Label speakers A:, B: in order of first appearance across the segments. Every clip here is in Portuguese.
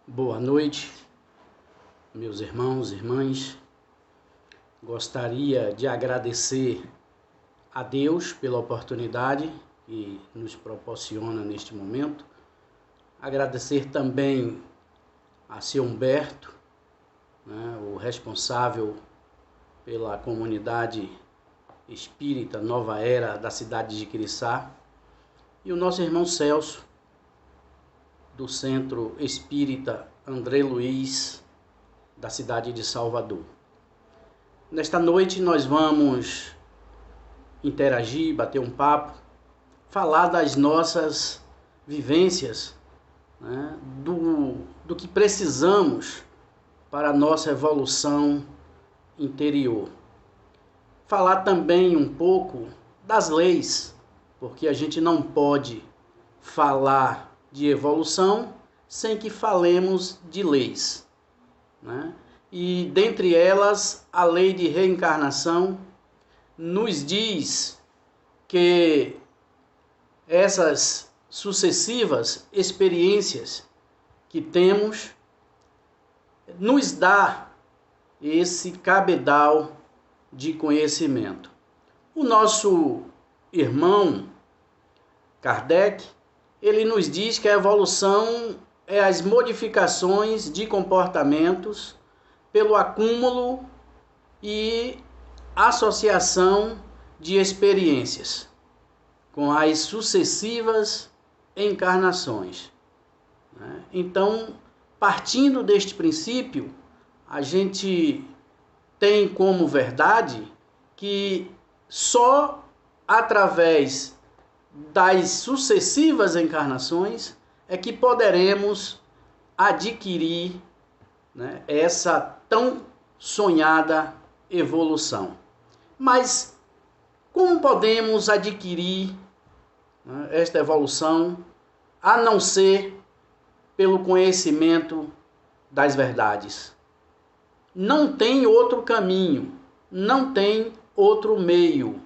A: Boa noite, meus irmãos e irmãs. Gostaria de agradecer a Deus pela oportunidade que nos proporciona neste momento. Agradecer também a seu Humberto, o responsável pela comunidade espírita Nova Era da cidade de Quiriçá, e o nosso irmão Celso, do Centro Espírita André Luiz, da cidade de Salvador. Nesta noite nós vamos interagir, bater um papo, falar das nossas vivências, do que precisamos para a nossa evolução interior. Falar também um pouco das leis, porque a gente não pode falar de evolução sem que falemos de leis, E dentre elas, a lei de reencarnação nos diz que essas sucessivas experiências que temos nos dá esse cabedal de conhecimento. O nosso irmão Kardec, ele nos diz que a evolução é as modificações de comportamentos pelo acúmulo e associação de experiências com as sucessivas encarnações. Então, partindo deste princípio, a gente tem como verdade que só através das sucessivas encarnações é que poderemos adquirir essa tão sonhada evolução. Mas como podemos adquirir esta evolução a não ser pelo conhecimento das verdades? Não tem outro caminho, não tem outro meio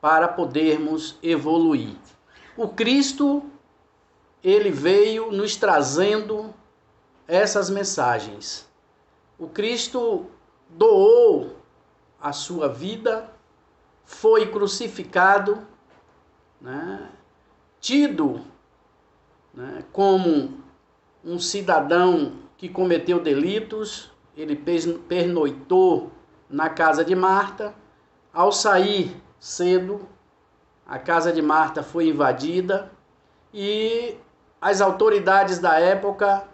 A: para podermos evoluir. O Cristo, ele veio nos trazendo essas mensagens. O Cristo doou a sua vida, foi crucificado, tido como um cidadão que cometeu delitos. Ele pernoitou na casa de Marta. Ao sair cedo, a casa de Marta foi invadida e as autoridades da época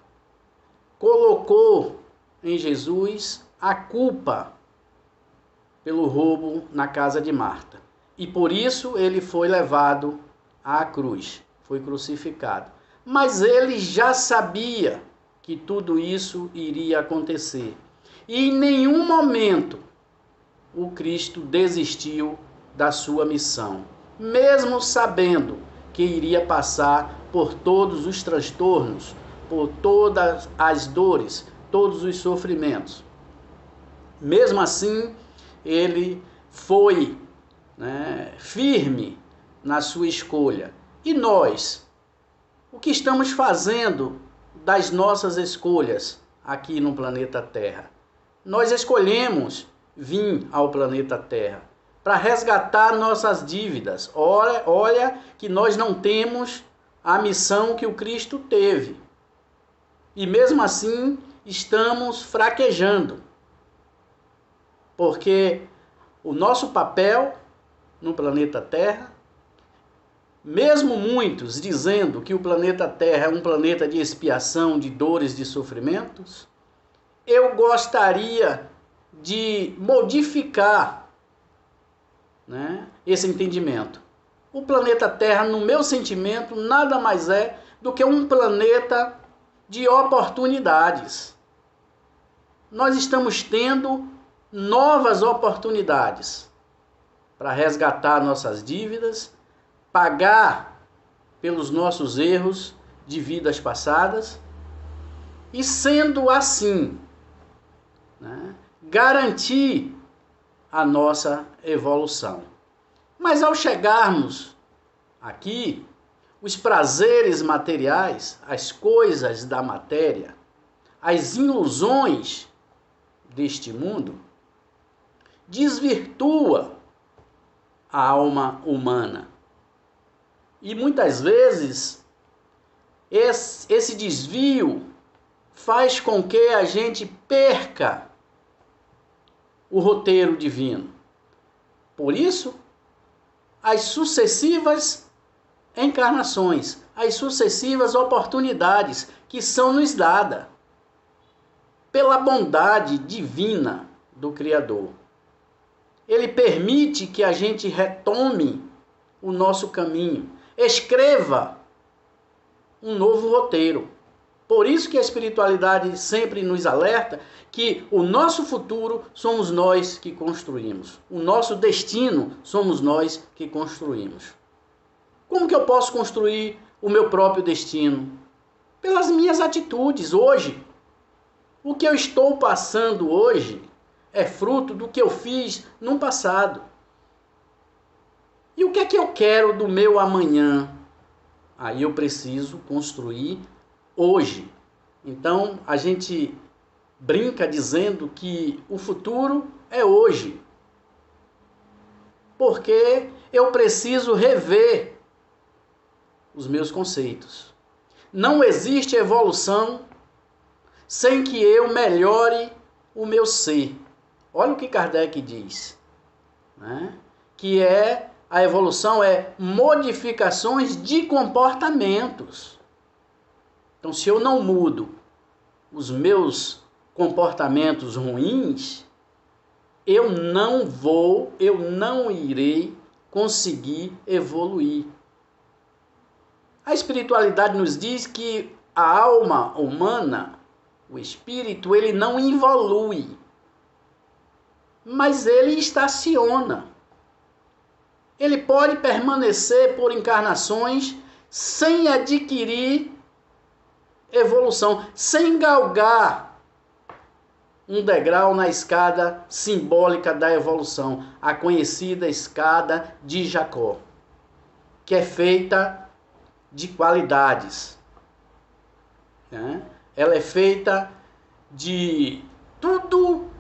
A: colocou em Jesus a culpa pelo roubo na casa de Marta. E por isso ele foi levado à cruz, foi crucificado. Mas ele já sabia que tudo isso iria acontecer. E em nenhum momento o Cristo desistiu da sua missão, mesmo sabendo que iria passar por todos os transtornos, por todas as dores, todos os sofrimentos. Mesmo assim, ele foi firme na sua escolha. E nós, o que estamos fazendo das nossas escolhas aqui no planeta Terra? Nós escolhemos vir ao planeta Terra para resgatar nossas dívidas. Olha que nós não temos a missão que o Cristo teve. E mesmo assim, estamos fraquejando. Porque o nosso papel no planeta Terra, mesmo muitos dizendo que o planeta Terra é um planeta de expiação, de dores, de sofrimentos, eu gostaria de modificar esse entendimento. O planeta Terra, no meu sentimento, nada mais é do que um planeta de oportunidades. Nós estamos tendo novas oportunidades para resgatar nossas dívidas, pagar pelos nossos erros de vidas passadas e, sendo assim, garantir a nossa evolução. Mas ao chegarmos aqui, os prazeres materiais, as coisas da matéria, as ilusões deste mundo, desvirtua a alma humana. E muitas vezes esse desvio faz com que a gente perca o roteiro divino. Por isso, as sucessivas encarnações, as sucessivas oportunidades que são nos dadas pela bondade divina do Criador. Ele permite que a gente retome o nosso caminho, escreva um novo roteiro. Por isso que a espiritualidade sempre nos alerta que o nosso futuro somos nós que construímos. O nosso destino somos nós que construímos. Como que eu posso construir o meu próprio destino? Pelas minhas atitudes hoje. O que eu estou passando hoje é fruto do que eu fiz no passado. E o que é que eu quero do meu amanhã? Aí eu preciso construir hoje. Então a gente brinca dizendo que o futuro é hoje. Porque eu preciso rever os meus conceitos. Não existe evolução sem que eu melhore o meu ser. Olha o que Kardec diz, né? Que a evolução é modificações de comportamentos. Então, se eu não mudo os meus comportamentos ruins, eu não irei conseguir evoluir. A espiritualidade nos diz que a alma humana, o espírito, ele não evolui, mas ele estaciona. Ele pode permanecer por encarnações sem adquirir evolução, sem galgar um degrau na escada simbólica da evolução, a conhecida escada de Jacó, que é feita de qualidades, né? Ela é feita de tudo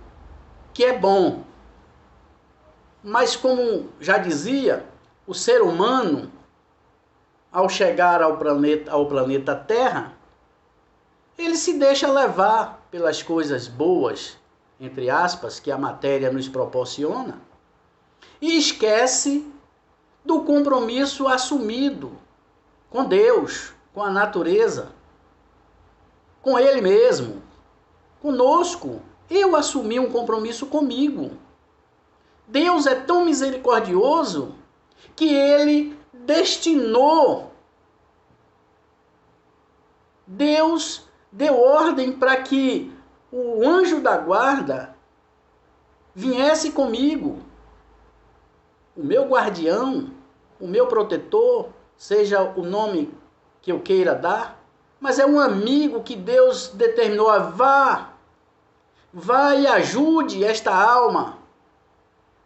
A: que é bom. Mas como já dizia, o ser humano, ao chegar ao planeta Terra, ele se deixa levar pelas coisas boas, entre aspas, que a matéria nos proporciona, e esquece do compromisso assumido com Deus, com a natureza, com Ele mesmo, conosco. Eu assumi um compromisso comigo. Deus é tão misericordioso que Ele destinou. Deus deu ordem para que o anjo da guarda viesse comigo. O meu guardião, o meu protetor, seja o nome que eu queira dar, mas é um amigo que Deus determinou a vá e ajude esta alma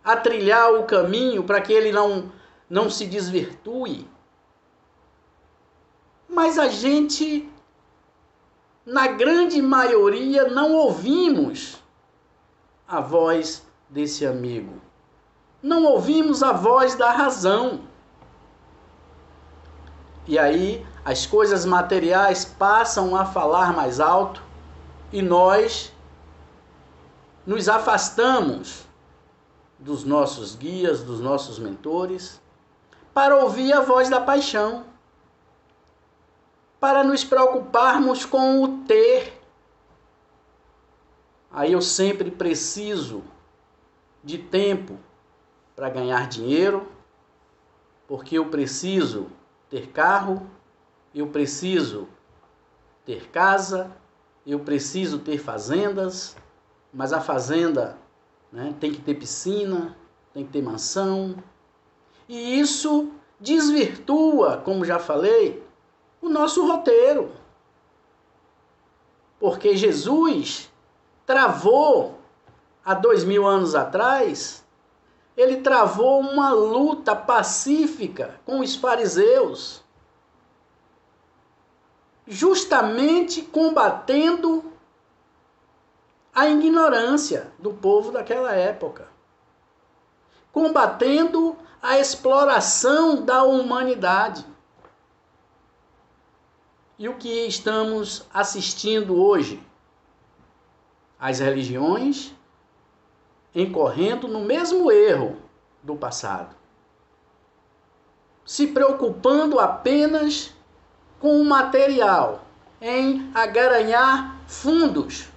A: a trilhar o caminho para que ele não se desvirtue. Mas a gente, na grande maioria, não ouvimos a voz desse amigo. Não ouvimos a voz da razão. E aí as coisas materiais passam a falar mais alto e nós nos afastamos dos nossos guias, dos nossos mentores, para ouvir a voz da paixão, para nos preocuparmos com o ter. Aí eu sempre preciso de tempo para ganhar dinheiro, porque eu preciso ter carro, eu preciso ter casa, eu preciso ter fazendas, mas a fazenda, né, tem que ter piscina, tem que ter mansão. E isso desvirtua, como já falei, o nosso roteiro. Porque Jesus travou, há 2000 anos atrás, ele travou uma luta pacífica com os fariseus, justamente combatendo a ignorância do povo daquela época, combatendo a exploração da humanidade. E o que estamos assistindo hoje? As religiões incorrendo no mesmo erro do passado, se preocupando apenas com o material, em agaranhar fundos,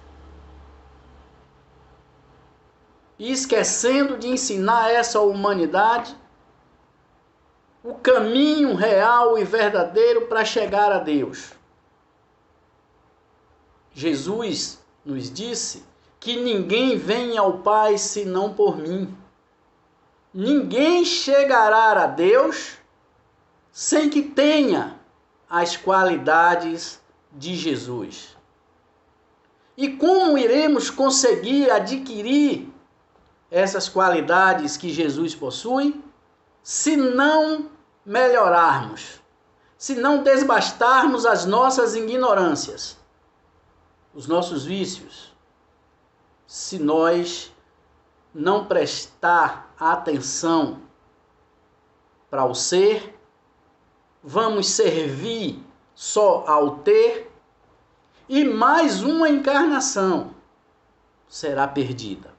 A: e esquecendo de ensinar a essa humanidade o caminho real e verdadeiro para chegar a Deus. Jesus nos disse que ninguém vem ao Pai senão por mim. Ninguém chegará a Deus sem que tenha as qualidades de Jesus. E como iremos conseguir adquirir essas qualidades que Jesus possui, se não melhorarmos, se não desbastarmos as nossas ignorâncias, os nossos vícios, se nós não prestar atenção para o ser, vamos servir só ao ter, e mais uma encarnação será perdida.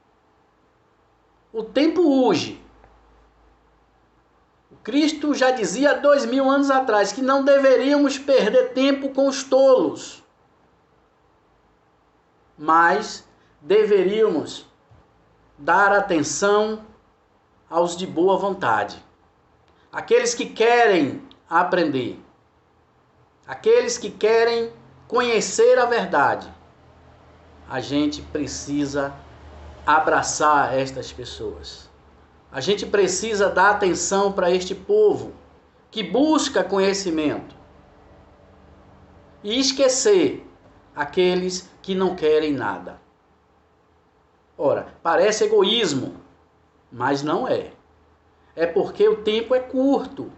A: O tempo urge. O Cristo já dizia há 2000 anos atrás que não deveríamos perder tempo com os tolos, mas deveríamos dar atenção aos de boa vontade, aqueles que querem aprender, aqueles que querem conhecer a verdade. A gente precisa abraçar estas pessoas. A gente precisa dar atenção para este povo que busca conhecimento e esquecer aqueles que não querem nada. Ora, parece egoísmo, mas não é. É porque o tempo é curto.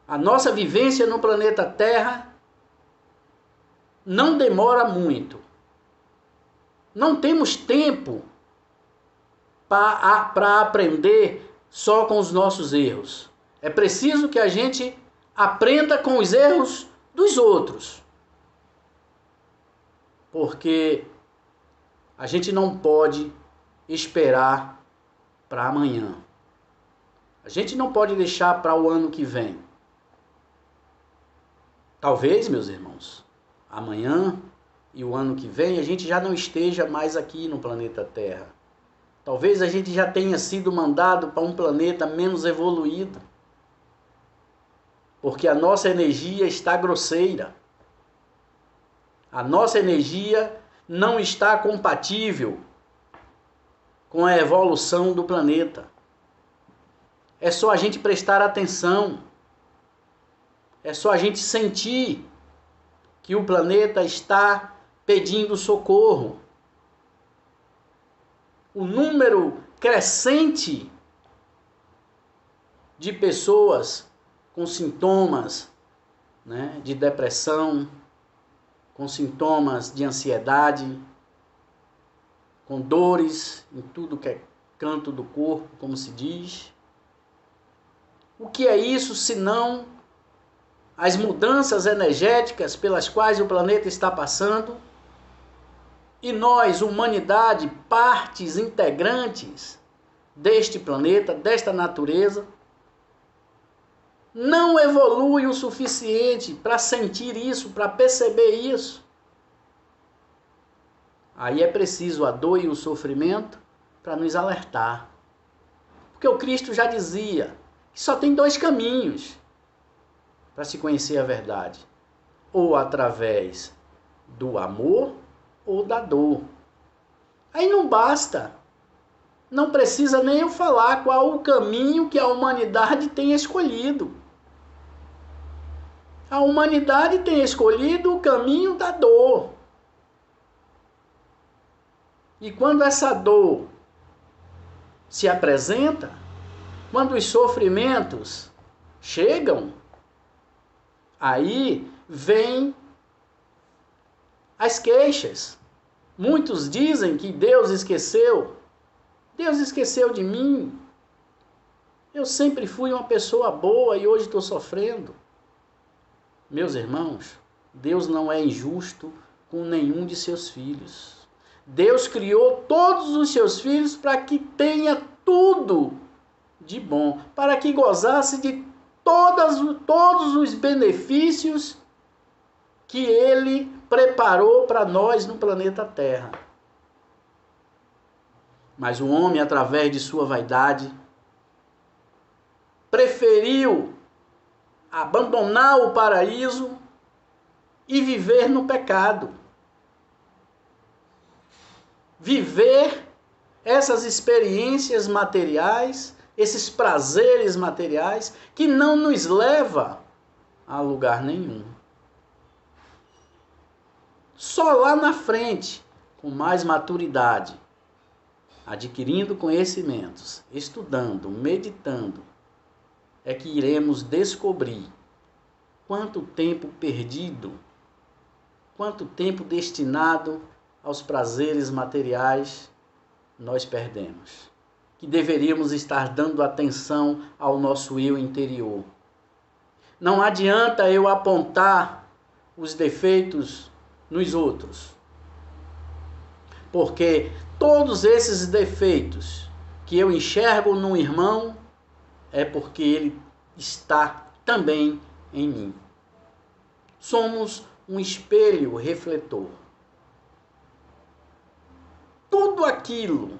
A: A nossa vivência no planeta Terra não demora muito. Não temos tempo para aprender só com os nossos erros. É preciso que a gente aprenda com os erros dos outros. Porque a gente não pode esperar para amanhã. A gente não pode deixar para o ano que vem. Talvez, meus irmãos, amanhã e o ano que vem a gente já não esteja mais aqui no planeta Terra. Talvez a gente já tenha sido mandado para um planeta menos evoluído. Porque a nossa energia está grosseira. A nossa energia não está compatível com a evolução do planeta. É só a gente prestar atenção. É só a gente sentir que o planeta está pedindo socorro. O número crescente de pessoas com sintomas, de depressão, com sintomas de ansiedade, com dores em tudo que é canto do corpo, como se diz. O que é isso senão as mudanças energéticas pelas quais o planeta está passando? E nós, humanidade, partes integrantes deste planeta, desta natureza, não evolui o suficiente para sentir isso, para perceber isso. Aí é preciso a dor e o sofrimento para nos alertar. Porque o Cristo já dizia que só tem 2 caminhos para se conhecer a verdade. Ou através do amor ou da dor. Aí não basta. Não precisa nem eu falar qual o caminho que a humanidade tem escolhido. A humanidade tem escolhido o caminho da dor. E quando essa dor se apresenta, quando os sofrimentos chegam, aí vem as queixas, Muitos dizem que Deus esqueceu. Deus esqueceu de mim. Eu sempre fui uma pessoa boa e hoje estou sofrendo. Meus irmãos, Deus não é injusto com nenhum de seus filhos. Deus criou todos os seus filhos para que tenha tudo de bom, para que gozasse de todos os benefícios que Ele preparou para nós no planeta Terra. Mas o homem, através de sua vaidade, preferiu abandonar o paraíso e viver no pecado. Viver essas experiências materiais, esses prazeres materiais que não nos leva a lugar nenhum. Só lá na frente, com mais maturidade, adquirindo conhecimentos, estudando, meditando, é que iremos descobrir quanto tempo perdido, quanto tempo destinado aos prazeres materiais nós perdemos. Que deveríamos estar dando atenção ao nosso eu interior. Não adianta eu apontar os defeitos nos outros, porque todos esses defeitos que eu enxergo num irmão é porque ele está também em mim. Somos um espelho refletor. Tudo aquilo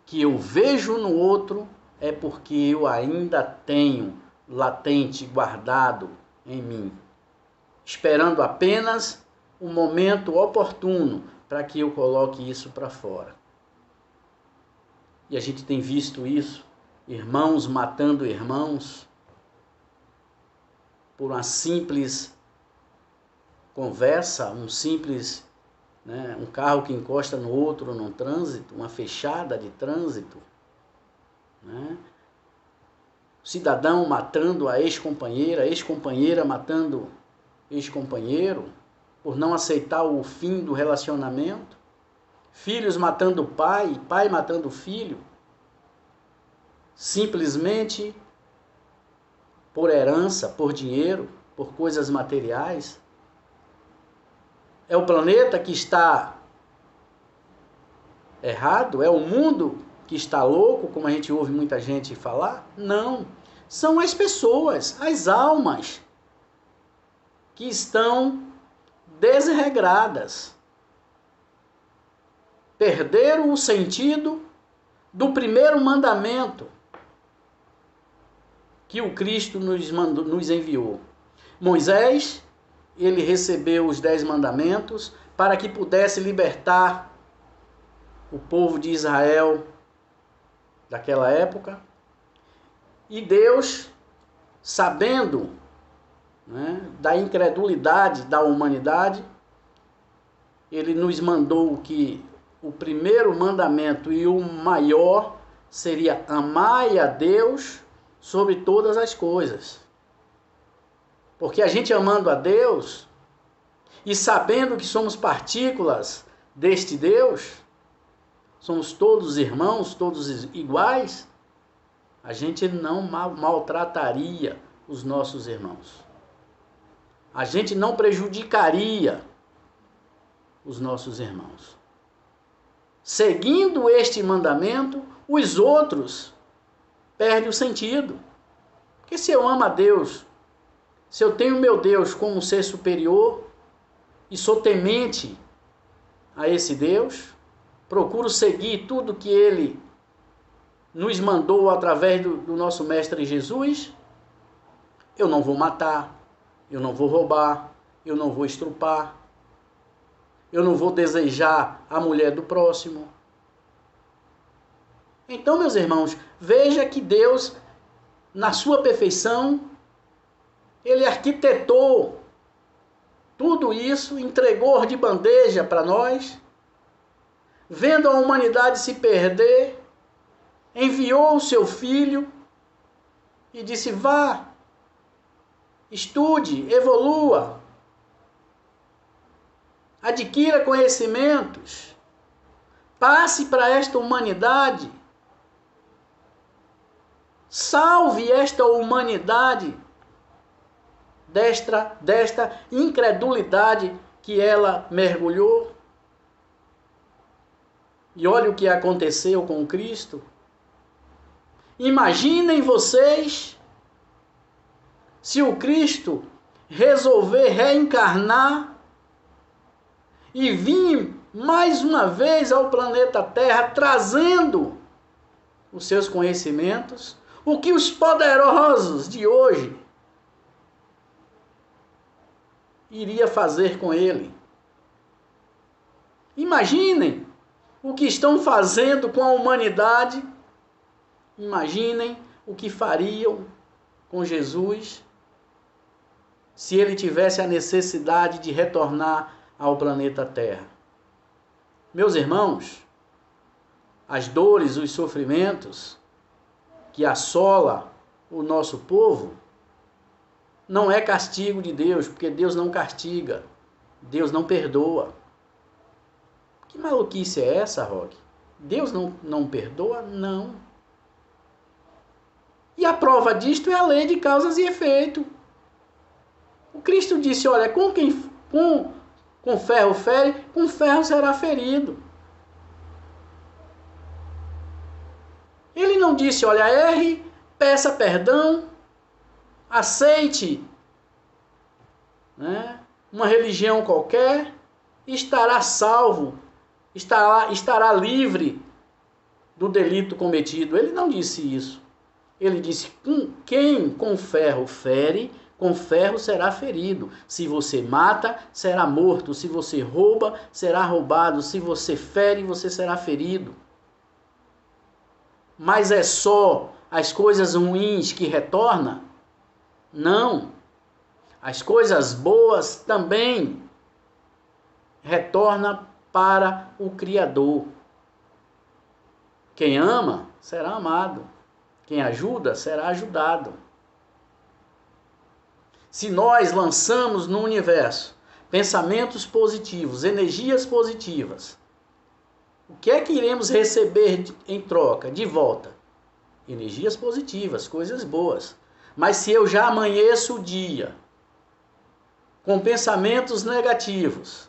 A: que eu vejo no outro é porque eu ainda tenho latente, guardado em mim, esperando apenas o momento oportuno para que eu coloque isso para fora. E a gente tem visto isso, irmãos matando irmãos, por uma simples conversa, um carro que encosta no outro num trânsito, uma fechada de trânsito, né? Cidadão matando a ex-companheira matando ex-companheiro, por não aceitar o fim do relacionamento, filhos matando pai matando filho, simplesmente por herança, por dinheiro, por coisas materiais. É o planeta que está errado? É o mundo que está louco, como a gente ouve muita gente falar? Não. São as pessoas, as almas, que estão desregradas. Perderam o sentido do primeiro mandamento que o Cristo nos enviou. Moisés, ele recebeu os 10 mandamentos para que pudesse libertar o povo de Israel daquela época. E Deus, sabendo, né, da incredulidade da humanidade, ele nos mandou que o primeiro mandamento e o maior seria amai a Deus sobre todas as coisas. Porque a gente amando a Deus e sabendo que somos partículas deste Deus, somos todos irmãos, todos iguais, a gente não maltrataria os nossos irmãos. A gente não prejudicaria os nossos irmãos. Seguindo este mandamento, os outros perdem o sentido. Porque se eu amo a Deus, se eu tenho meu Deus como um ser superior e sou temente a esse Deus, procuro seguir tudo que Ele nos mandou através do nosso Mestre Jesus, eu não vou matar, eu não vou roubar, eu não vou estrupar, eu não vou desejar a mulher do próximo. Então, meus irmãos, veja que Deus, na sua perfeição, Ele arquitetou tudo isso, entregou de bandeja para nós, vendo a humanidade se perder, enviou o seu Filho e disse: vá, estude, evolua, adquira conhecimentos, passe para esta humanidade, salve esta humanidade desta incredulidade que ela mergulhou. E olha o que aconteceu com Cristo. Imaginem vocês se o Cristo resolver reencarnar e vir mais uma vez ao planeta Terra trazendo os seus conhecimentos, o que os poderosos de hoje iria fazer com ele. Imaginem o que estão fazendo com a humanidade. Imaginem o que fariam com Jesus se ele tivesse a necessidade de retornar ao planeta Terra. Meus irmãos, as dores, os sofrimentos que assola o nosso povo não é castigo de Deus, porque Deus não castiga, Deus não perdoa. Que maluquice é essa, Roque? Deus não perdoa? Não. E a prova disto é a lei de causas e efeito. O Cristo disse, olha, com ferro fere, com ferro será ferido. Ele não disse, olha, erre, peça perdão, aceite, né, uma religião qualquer, estará salvo, estará livre do delito cometido. Ele não disse isso. Ele disse, quem com ferro fere, com ferro será ferido. Se você mata, será morto. Se você rouba, será roubado. Se você fere, você será ferido. Mas é só as coisas ruins que retornam? Não. As coisas boas também retornam para o Criador. Quem ama, será amado. Quem ajuda, será ajudado. Se nós lançamos no universo pensamentos positivos, energias positivas, o que é que iremos receber em troca, de volta? Energias positivas, coisas boas. Mas se eu já amanheço o dia com pensamentos negativos,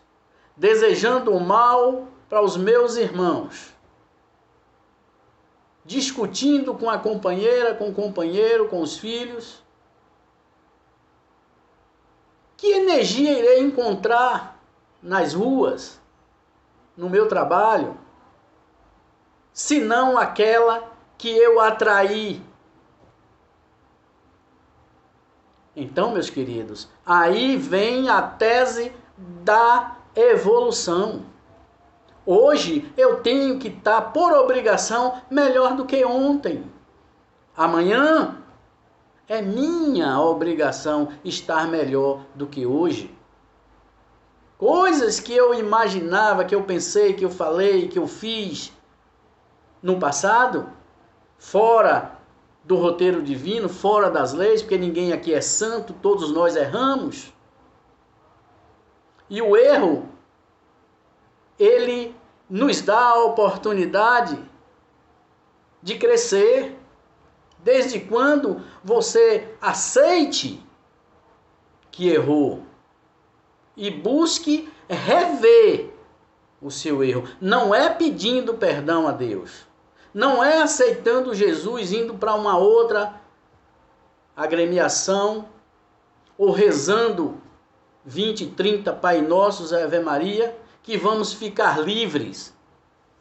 A: desejando o mal para os meus irmãos, discutindo com a companheira, com o companheiro, com os filhos, que energia irei encontrar nas ruas, no meu trabalho, se não aquela que eu atraí? Então, meus queridos, aí vem a tese da evolução. Hoje eu tenho que estar, por obrigação, melhor do que ontem. Amanhã é minha obrigação estar melhor do que hoje. Coisas que eu imaginava, que eu pensei, que eu falei, que eu fiz no passado, fora do roteiro divino, fora das leis, porque ninguém aqui é santo, todos nós erramos. E o erro, ele nos dá a oportunidade de crescer. Desde quando você aceite que errou e busque rever o seu erro. Não é pedindo perdão a Deus. Não é aceitando Jesus, indo para uma outra agremiação ou rezando 20, 30 Pai Nossos e Ave Maria, que vamos ficar livres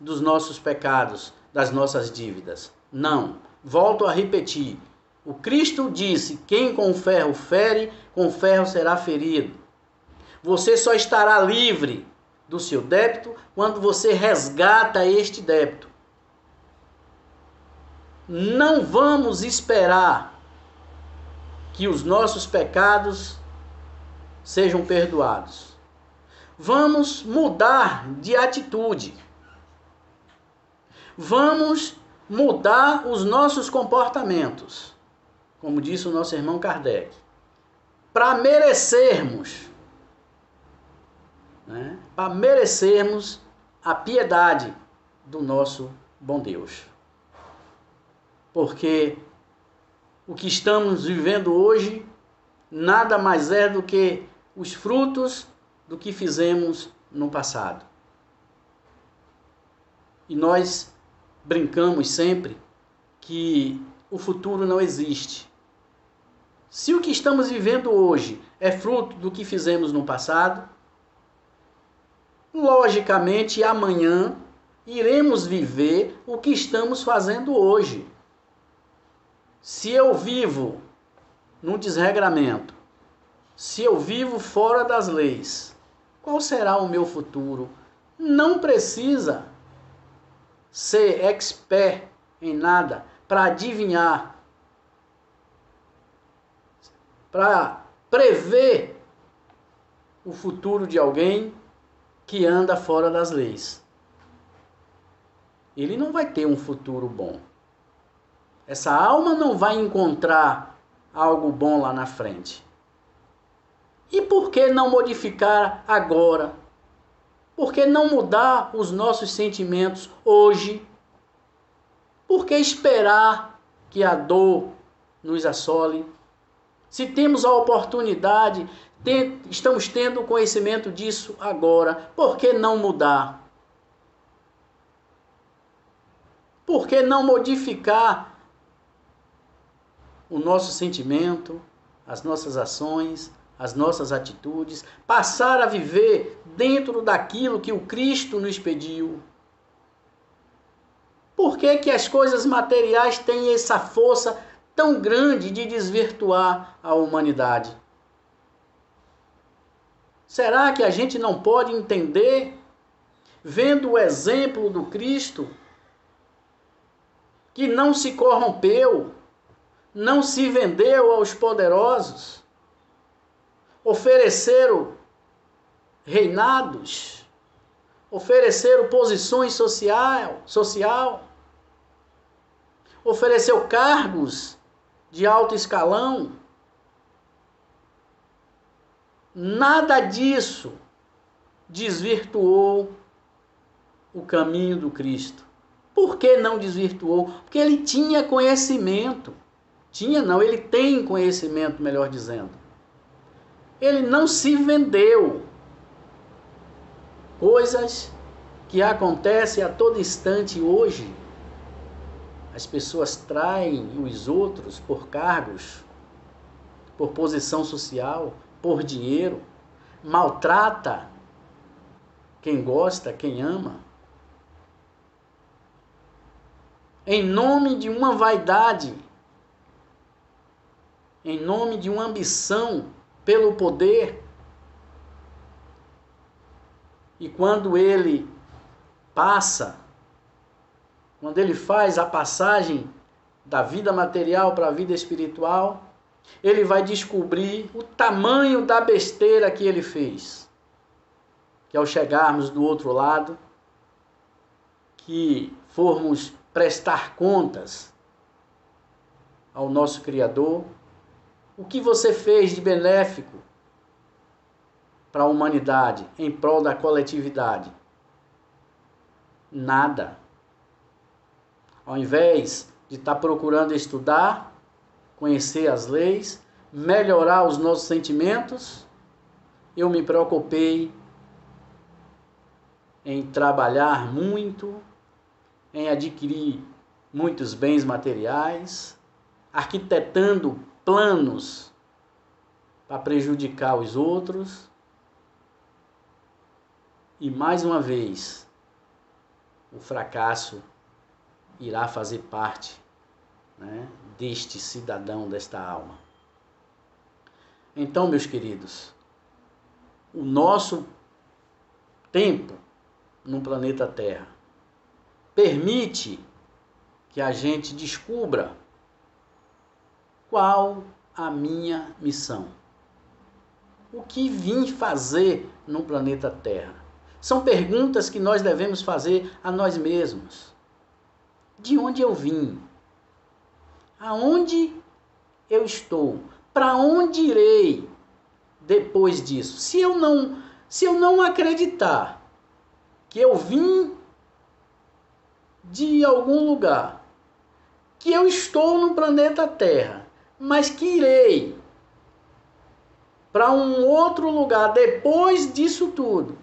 A: dos nossos pecados, das nossas dívidas. Não. Volto a repetir. O Cristo disse, quem com ferro fere, com ferro será ferido. Você só estará livre do seu débito quando você resgata este débito. Não vamos esperar que os nossos pecados sejam perdoados. Vamos mudar de atitude. Vamos mudar os nossos comportamentos, como disse o nosso irmão Kardec, para merecermos, para merecermos a piedade do nosso bom Deus. Porque o que estamos vivendo hoje nada mais é do que os frutos do que fizemos no passado. E nós brincamos sempre que o futuro não existe. Se o que estamos vivendo hoje é fruto do que fizemos no passado, logicamente amanhã iremos viver o que estamos fazendo hoje. Se eu vivo no desregramento, se eu vivo fora das leis, qual será o meu futuro? Não precisa ser expert em nada para adivinhar, para prever o futuro de alguém que anda fora das leis. Ele não vai ter um futuro bom. Essa alma não vai encontrar algo bom lá na frente. E por que não modificar agora? Por que não mudar os nossos sentimentos hoje? Por que esperar que a dor nos assole? Se temos a oportunidade, estamos tendo conhecimento disso agora, por que não mudar? Por que não modificar o nosso sentimento, as nossas ações, as nossas atitudes, passar a viver dentro daquilo que o Cristo nos pediu? Por que que as coisas materiais têm essa força tão grande de desvirtuar a humanidade? Será que a gente não pode entender, vendo o exemplo do Cristo, que não se corrompeu, não se vendeu aos poderosos, ofereceram reinados, ofereceram posições social, ofereceu cargos de alto escalão? Nada disso desvirtuou o caminho do Cristo. Por que não desvirtuou? Porque ele tinha conhecimento. Ele tem conhecimento, melhor dizendo. Ele não se vendeu. Coisas que acontecem a todo instante hoje. As pessoas traem os outros por cargos, por posição social, por dinheiro, maltrata quem gosta, quem ama, em nome de uma vaidade, em nome de uma ambição pelo poder. E quando ele passa, quando ele faz a passagem da vida material para a vida espiritual, ele vai descobrir o tamanho da besteira que ele fez. Que ao chegarmos do outro lado, que formos prestar contas ao nosso Criador, o que você fez de benéfico para a humanidade, em prol da coletividade? Nada. Ao invés de estar procurando estudar, conhecer as leis, melhorar os nossos sentimentos, eu me preocupei em trabalhar muito, em adquirir muitos bens materiais, arquitetando planos para prejudicar os outros. E mais uma vez, o fracasso irá fazer parte, né, deste cidadão, desta alma. Então, meus queridos, o nosso tempo no planeta Terra permite que a gente descubra qual a minha missão. O que vim fazer no planeta Terra? São perguntas que nós devemos fazer a nós mesmos. De onde eu vim? Aonde eu estou? Para onde irei depois disso? Se eu não acreditar que eu vim de algum lugar, que eu estou no planeta Terra, mas que irei para um outro lugar depois disso tudo,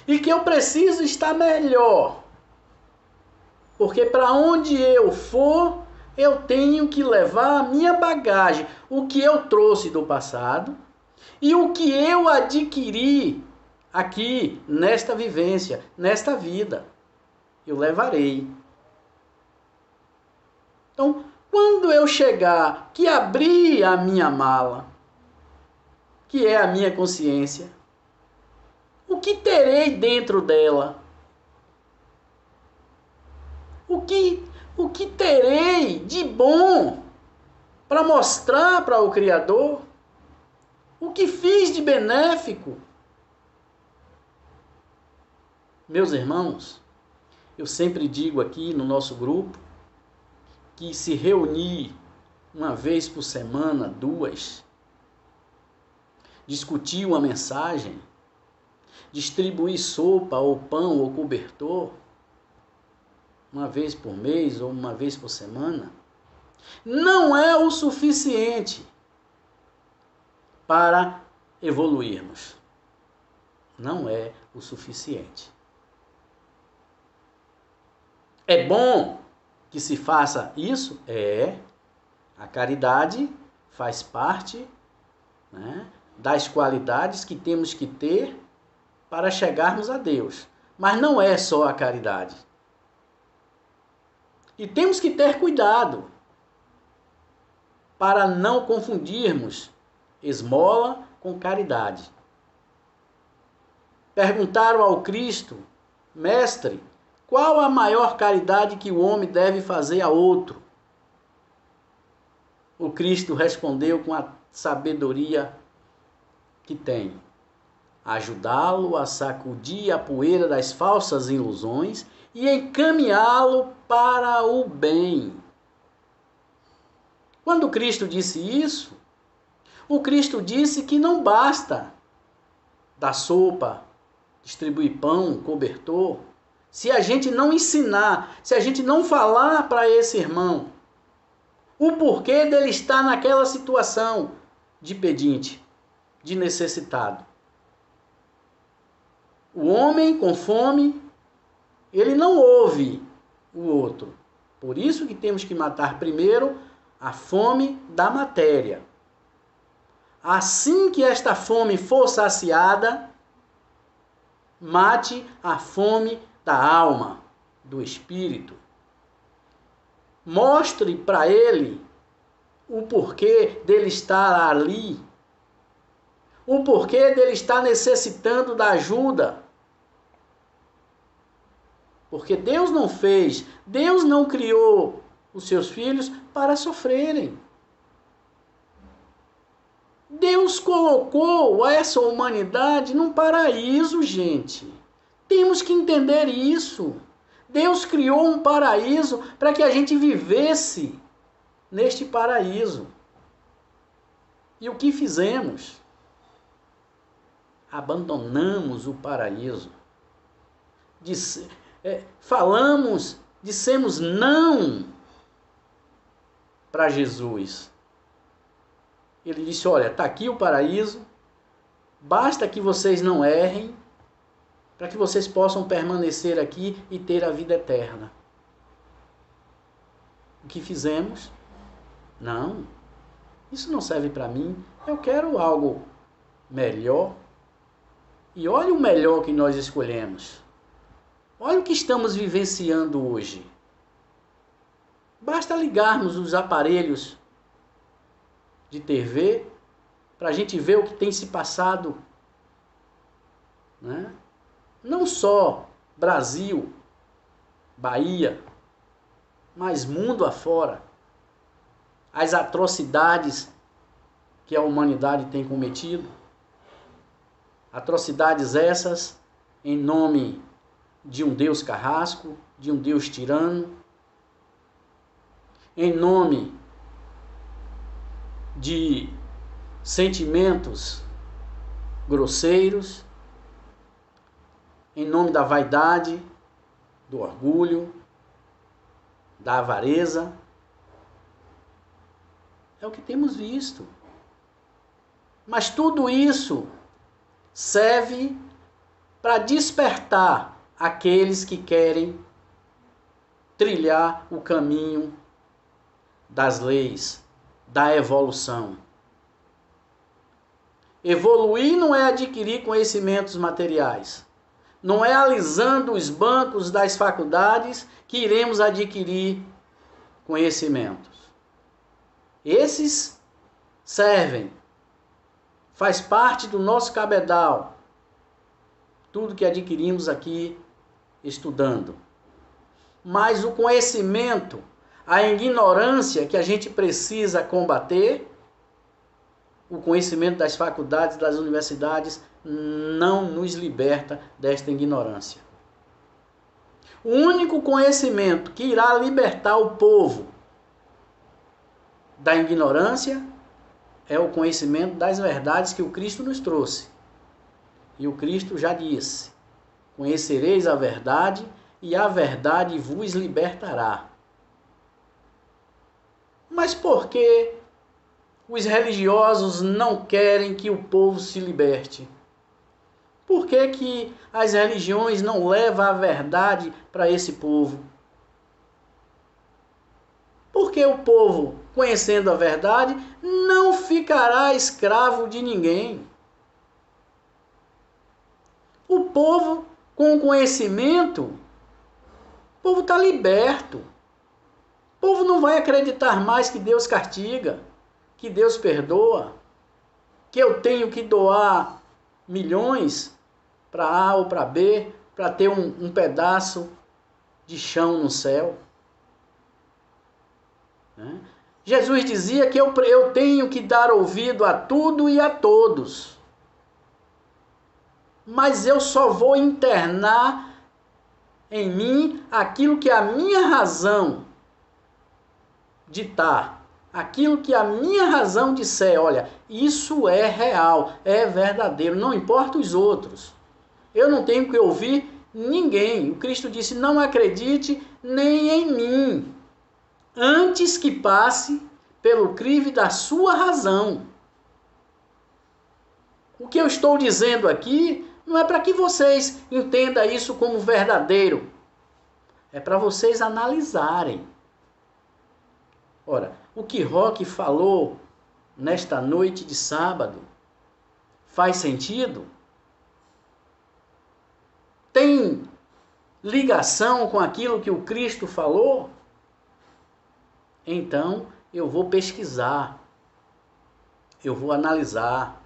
A: e que eu preciso estar melhor, porque para onde eu for, eu tenho que levar a minha bagagem, o que eu trouxe do passado e o que eu adquiri aqui, nesta vivência, nesta vida, eu levarei. Então, quando eu chegar, que abrir a minha mala, que é a minha consciência, o que terei dentro dela? O que terei de bom para mostrar para o Criador? O que fiz de benéfico? Meus irmãos, eu sempre digo aqui no nosso grupo que se reunir uma vez por semana, duas, discutir uma mensagem, distribuir sopa ou pão ou cobertor, uma vez por mês ou uma vez por semana, não é o suficiente para evoluirmos. Não é o suficiente. É bom que se faça isso? É. A caridade faz parte, né, das qualidades que temos que ter para chegarmos a Deus. Mas não é só a caridade. E temos que ter cuidado para não confundirmos esmola com caridade. Perguntaram ao Cristo: Mestre, qual a maior caridade que o homem deve fazer a outro? O Cristo respondeu com a sabedoria que tem: ajudá-lo a sacudir a poeira das falsas ilusões e encaminhá-lo para o bem. Quando Cristo disse isso, o Cristo disse que não basta dar sopa, distribuir pão, cobertor, se a gente não ensinar, se a gente não falar para esse irmão o porquê dele estar naquela situação de pedinte, de necessitado. O homem com fome, ele não ouve o outro. Por isso que temos que matar primeiro a fome da matéria. Assim que esta fome for saciada, mate a fome da alma, do espírito. Mostre para ele o porquê dele estar ali, o porquê dele estar necessitando da ajuda. Porque Deus não fez, Deus não criou os seus filhos para sofrerem. Deus colocou essa humanidade num paraíso, gente. Temos que entender isso. Deus criou um paraíso para que a gente vivesse neste paraíso. E o que fizemos? Abandonamos o paraíso. Falamos, dissemos não para Jesus. Ele disse: olha, está aqui o paraíso, basta que vocês não errem, para que vocês possam permanecer aqui e ter a vida eterna. O que fizemos? Não, isso não serve para mim, eu quero algo melhor. E olha o melhor que nós escolhemos. Olha o que estamos vivenciando hoje. Basta ligarmos os aparelhos de TV para a gente ver o que tem se passado, né? Não só Brasil, Bahia, mas mundo afora. As atrocidades que a humanidade tem cometido. Atrocidades essas em nome de um Deus carrasco, de um Deus tirano, em nome de sentimentos grosseiros, em nome da vaidade, do orgulho, da avareza. É o que temos visto. Mas tudo isso serve para despertar aqueles que querem trilhar o caminho das leis, da evolução. Evoluir não é adquirir conhecimentos materiais. Não é alisando os bancos das faculdades que iremos adquirir conhecimentos. Esses servem, faz parte do nosso cabedal, tudo que adquirimos aqui estudando. Mas o conhecimento, a ignorância que a gente precisa combater, o conhecimento das faculdades, das universidades, não nos liberta desta ignorância. O único conhecimento que irá libertar o povo da ignorância é o conhecimento das verdades que o Cristo nos trouxe. E o Cristo já disse: conhecereis a verdade e a verdade vos libertará. Mas por que os religiosos não querem que o povo se liberte? Por que que as religiões não levam a verdade para esse povo? Porque o povo, conhecendo a verdade, não ficará escravo de ninguém. O povo, com conhecimento, o povo está liberto. O povo não vai acreditar mais que Deus castiga, que Deus perdoa, que eu tenho que doar milhões para A ou para B, para ter um pedaço de chão no céu. Né? Jesus dizia que eu tenho que dar ouvido a tudo e a todos. Mas eu só vou internar em mim aquilo que a minha razão ditar. Aquilo que a minha razão disser, olha, isso é real, é verdadeiro, não importa os outros. Eu não tenho que ouvir ninguém. O Cristo disse, não acredite nem em mim, antes que passe pelo crivo da sua razão. O que eu estou dizendo aqui não é para que vocês entendam isso como verdadeiro. É para vocês analisarem. Ora, o que Roque falou nesta noite de sábado faz sentido? Tem ligação com aquilo que o Cristo falou? Então, eu vou pesquisar, eu vou analisar.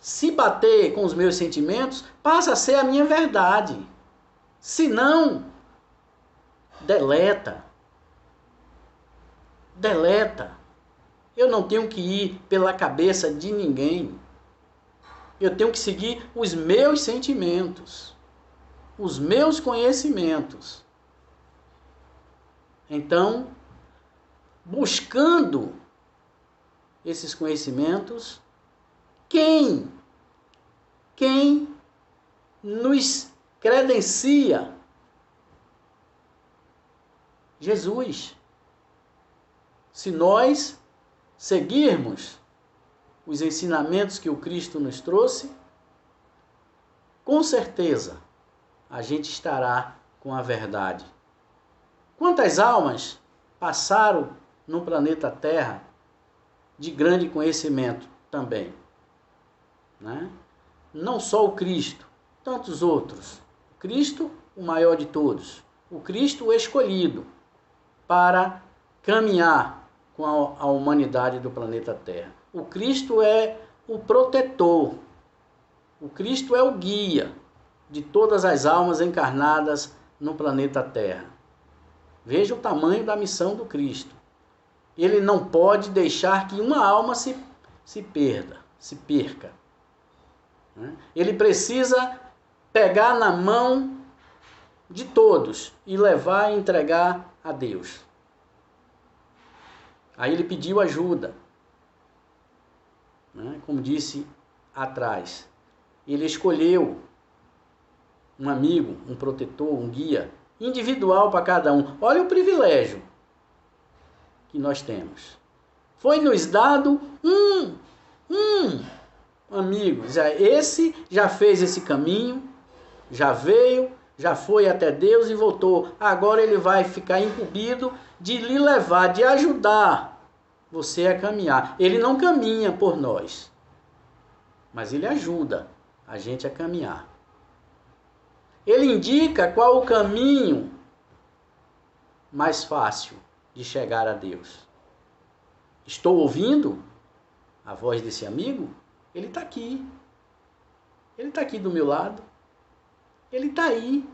A: Se bater com os meus sentimentos, passa a ser a minha verdade. Se não, deleta. Deleta. Eu não tenho que ir pela cabeça de ninguém. Eu tenho que seguir os meus sentimentos, os meus conhecimentos. Então, buscando esses conhecimentos, quem nos credencia? Jesus. Se nós seguirmos os ensinamentos que o Cristo nos trouxe, com certeza a gente estará com a verdade. Quantas almas passaram no planeta Terra de grande conhecimento também, né? Não só o Cristo, tantos outros. O Cristo, o maior de todos. O Cristo, o escolhido para caminhar com a humanidade do planeta Terra. O Cristo é o protetor. O Cristo é o guia de todas as almas encarnadas no planeta Terra. Veja o tamanho da missão do Cristo. Ele não pode deixar que uma alma se perca. Ele precisa pegar na mão de todos e levar e entregar a Deus. Aí ele pediu ajuda, né? Como disse atrás. Ele escolheu um amigo, um protetor, um guia individual para cada um. Olha o privilégio que nós temos. Foi nos dado um amigo. Esse já fez esse caminho, já veio, já foi até Deus e voltou. Agora ele vai ficar incumbido de lhe levar, de ajudar você a caminhar. Ele não caminha por nós, mas ele ajuda a gente a caminhar. Ele indica qual o caminho mais fácil de chegar a Deus. Estou ouvindo a voz desse amigo? Ele está aqui. Ele está aqui do meu lado. Ele está aí.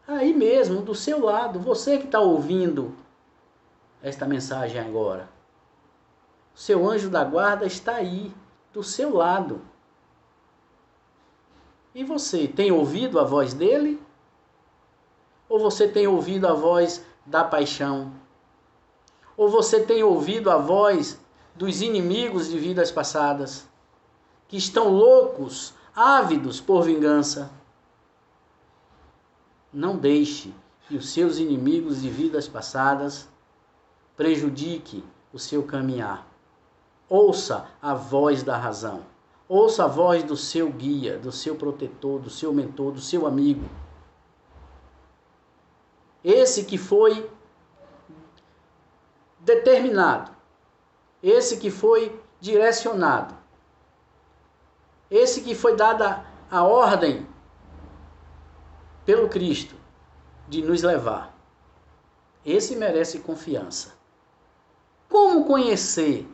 A: Aí mesmo, do seu lado. Você que está ouvindo esta mensagem agora. O seu anjo da guarda está aí, do seu lado. E você, tem ouvido a voz dele? Ou você tem ouvido a voz da paixão? Ou você tem ouvido a voz dos inimigos de vidas passadas, que estão loucos, ávidos por vingança? Não deixe que os seus inimigos de vidas passadas prejudiquem o seu caminhar. Ouça a voz da razão. Ouça a voz do seu guia, do seu protetor, do seu mentor, do seu amigo. Esse que foi determinado, esse que foi direcionado, esse que foi dada a ordem pelo Cristo de nos levar. Esse merece confiança. Como conhecer?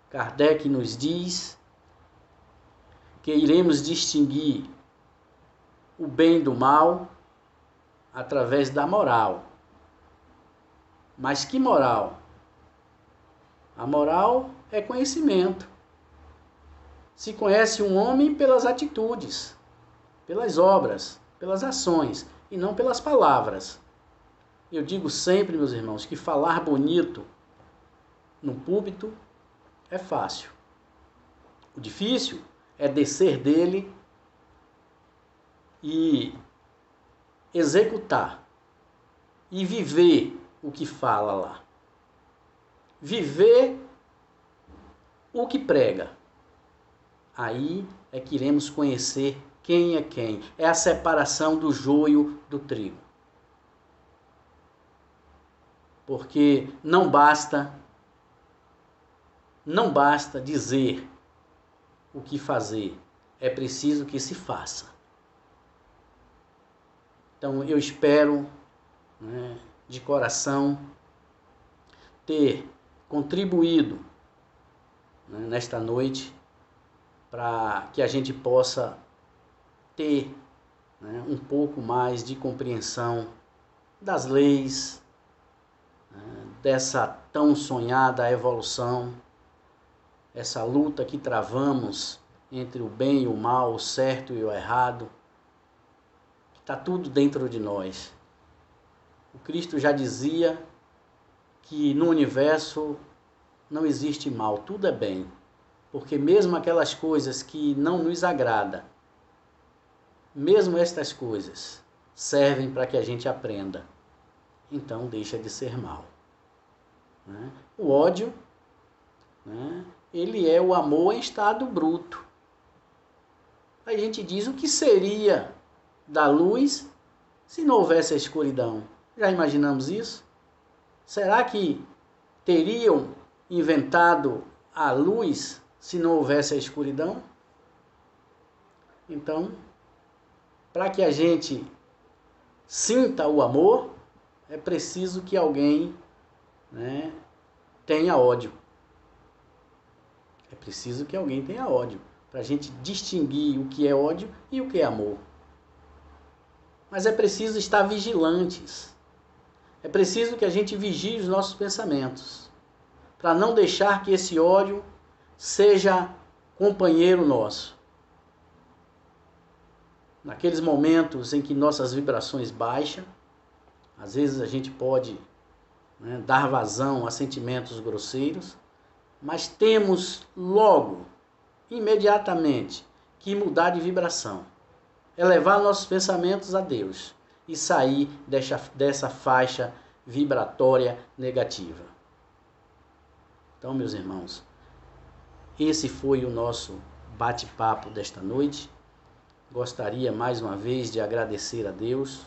A: Kardec nos diz que iremos distinguir o bem do mal através da moral. Mas que moral? A moral é conhecimento. Se conhece um homem pelas atitudes, pelas obras, pelas ações, e não pelas palavras. Eu digo sempre, meus irmãos, que falar bonito no púlpito é fácil. O difícil é descer dele e executar e viver o que fala lá. Viver o que prega. Aí é que iremos conhecer quem é quem. É a separação do joio do trigo. Porque não basta dizer o que fazer. É preciso que se faça. Então eu espero, de coração, ter contribuído, nesta noite para que a gente possa ter, um pouco mais de compreensão das leis, dessa tão sonhada evolução, essa luta que travamos entre o bem e o mal, o certo e o errado, que está tudo dentro de nós. O Cristo já dizia que no universo não existe mal, tudo é bem, porque mesmo aquelas coisas que não nos agradam, mesmo estas coisas servem para que a gente aprenda. Então deixa de ser mal. O ódio, ele é o amor em estado bruto. A gente diz o que seria da luz se não houvesse a escuridão. Já imaginamos isso? Será que teriam inventado a luz se não houvesse a escuridão? Então, para que a gente sinta o amor, é preciso que alguém, tenha ódio. É preciso que alguém tenha ódio, para a gente distinguir o que é ódio e o que é amor. Mas é preciso estar vigilantes. É preciso que a gente vigie os nossos pensamentos, para não deixar que esse ódio seja companheiro nosso. Naqueles momentos em que nossas vibrações baixam, às vezes a gente pode, dar vazão a sentimentos grosseiros, mas temos logo, imediatamente que mudar de vibração, elevar nossos pensamentos a Deus e sair dessa faixa vibratória negativa. Então, meus irmãos, esse foi o nosso bate-papo desta noite. Gostaria mais uma vez de agradecer a Deus,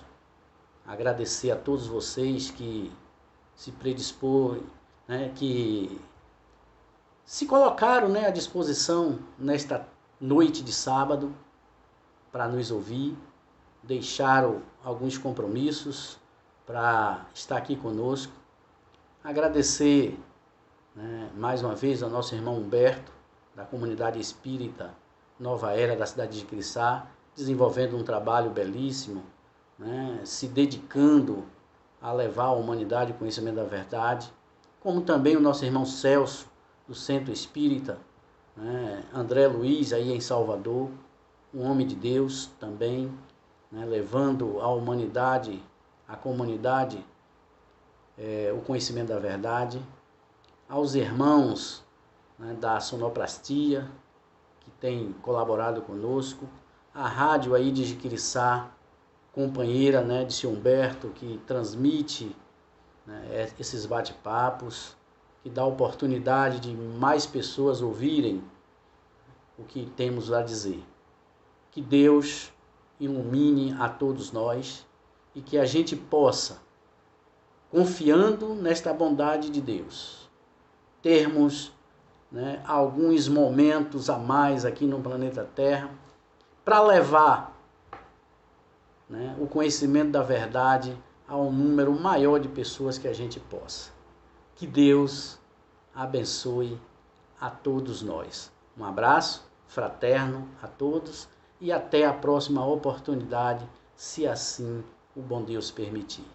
A: agradecer a todos vocês que se predispõem, que se colocaram à disposição nesta noite de sábado para nos ouvir, deixaram alguns compromissos para estar aqui conosco. Agradecer mais uma vez ao nosso irmão Humberto, da comunidade espírita Nova Era da cidade de Jiquiriçá, desenvolvendo um trabalho belíssimo, se dedicando a levar a humanidade o conhecimento da verdade, como também o nosso irmão Celso, do Centro Espírita, André Luiz, aí em Salvador, um homem de Deus também, levando à humanidade, à comunidade, o conhecimento da verdade, aos irmãos da Sonoplastia, que tem colaborado conosco, a rádio aí de Jiquiriçá, companheira de seu Humberto, que transmite esses bate-papos, que dá oportunidade de mais pessoas ouvirem o que temos a dizer. Que Deus ilumine a todos nós e que a gente possa, confiando nesta bondade de Deus, termos alguns momentos a mais aqui no planeta Terra para levar o conhecimento da verdade a um número maior de pessoas que a gente possa. Que Deus abençoe a todos nós. Um abraço fraterno a todos e até a próxima oportunidade, se assim o bom Deus permitir.